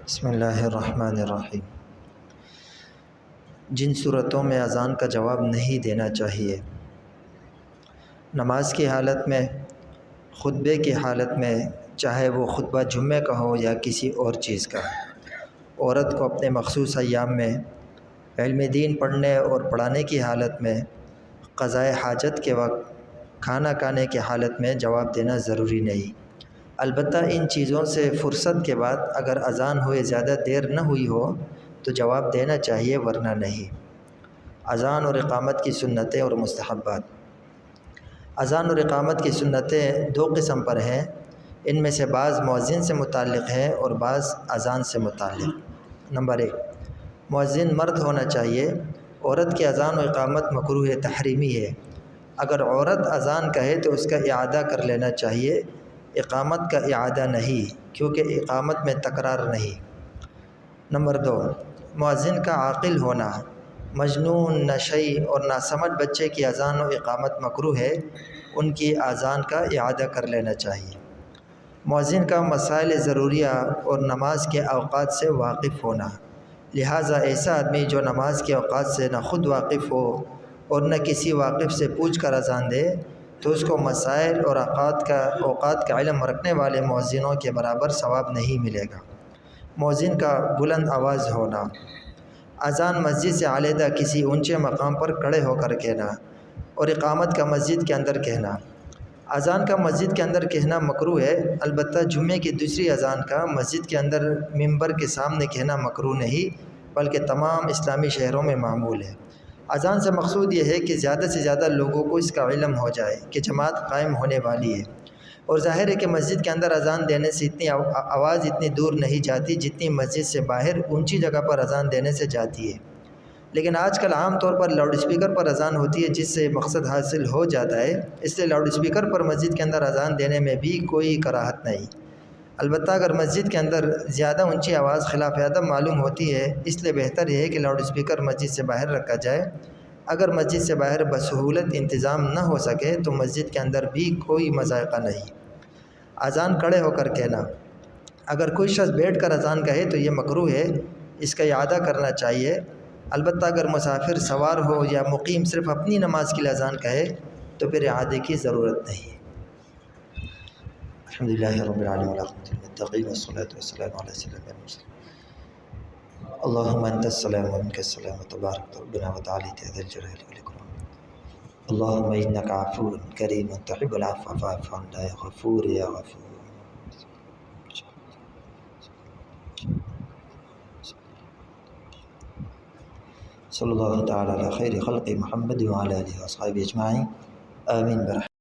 بسم اللہ الرحمن الرحیم۔ جن صورتوں میں اذان کا جواب نہیں دینا چاہیے: نماز کی حالت میں، خطبے کی حالت میں، چاہے وہ خطبہ جمعہ کا ہو یا کسی اور چیز کا، عورت کو اپنے مخصوص ایام میں، علم دین پڑھنے اور پڑھانے کی حالت میں، قضاء حاجت کے وقت، کھانا کھانے کی حالت میں جواب دینا ضروری نہیں۔ البتہ ان چیزوں سے فرصت کے بعد اگر اذان ہوئے زیادہ دیر نہ ہوئی ہو تو جواب دینا چاہیے، ورنہ نہیں۔ اذان اور اقامت کی سنتیں اور مستحبات۔ اذان اور اقامت کی سنتیں دو قسم پر ہیں، ان میں سے بعض مؤذن سے متعلق ہیں اور بعض اذان سے متعلق۔ نمبر 1، مؤذن مرد ہونا چاہیے۔ عورت کی اذان و اقامت مکروہ تحریمی ہے۔ اگر عورت اذان کہے تو اس کا اعادہ کر لینا چاہیے، اقامت کا اعادہ نہیں، کیونکہ اقامت میں تکرار نہیں۔ نمبر 2، مؤذن کا عاقل ہونا۔ مجنون، نشئی اور ناسمجھ بچے کی اذان و اقامت مکروہ ہے، ان کی اذان کا اعادہ کر لینا چاہیے۔ مؤذن کا مسائل ضروریہ اور نماز کے اوقات سے واقف ہونا۔ لہٰذا ایسا آدمی جو نماز کے اوقات سے نہ خود واقف ہو اور نہ کسی واقف سے پوچھ کر اذان دے تو اس کو مسائل اور اوقات کا علم رکھنے والے مؤذنوں کے برابر ثواب نہیں ملے گا۔ مؤذن کا بلند آواز ہونا۔ اذان مسجد سے علیحدہ کسی اونچے مقام پر کھڑے ہو کر کہنا اور اقامت کا مسجد کے اندر کہنا۔ اذان کا مسجد کے اندر کہنا مکروہ ہے، البتہ جمعے کی دوسری اذان کا مسجد کے اندر ممبر کے سامنے کہنا مکروہ نہیں، بلکہ تمام اسلامی شہروں میں معمول ہے۔ اذان سے مقصود یہ ہے کہ زیادہ سے زیادہ لوگوں کو اس کا علم ہو جائے کہ جماعت قائم ہونے والی ہے، اور ظاہر ہے کہ مسجد کے اندر اذان دینے سے آواز اتنی دور نہیں جاتی جتنی مسجد سے باہر اونچی جگہ پر اذان دینے سے جاتی ہے۔ لیکن آج کل عام طور پر لاؤڈ اسپیکر پر اذان ہوتی ہے، جس سے مقصد حاصل ہو جاتا ہے، اس لیے لاؤڈ اسپیکر پر مسجد کے اندر اذان دینے میں بھی کوئی کراہت نہیں۔ البتہ اگر مسجد کے اندر زیادہ اونچی آواز خلاف ادب معلوم ہوتی ہے، اس لیے بہتر یہ ہے کہ لاؤڈ اسپیکر مسجد سے باہر رکھا جائے۔ اگر مسجد سے باہر بسہولت انتظام نہ ہو سکے تو مسجد کے اندر بھی کوئی مضائقہ نہیں۔ اذان کھڑے ہو کر کہنا۔ اگر کوئی شخص بیٹھ کر اذان کہے تو یہ مکروہ ہے، اس کا اعادہ کرنا چاہیے۔ البتہ اگر مسافر، سوار ہو یا مقیم صرف اپنی نماز کے لیے اذان کہے تو پھر اعادے کی ضرورت نہیں۔ الحمدللہ رب العالمین والعاقبۃ للمتقین والصلاۃ والسلام علی سیدنا المرسلین۔ اللہم انت السلام و منک السلام تبارک ربنا وتعالیٰ ذا الجلال والاکرام۔ اللہم انک عفو کریم تحب العفو فاعف عنا یا غفور یا غفور۔ صلی اللہ تعالیٰ علی خیر خلق محمد وعلی آلہ وصحبہ اجمعین، آمین برحمتک۔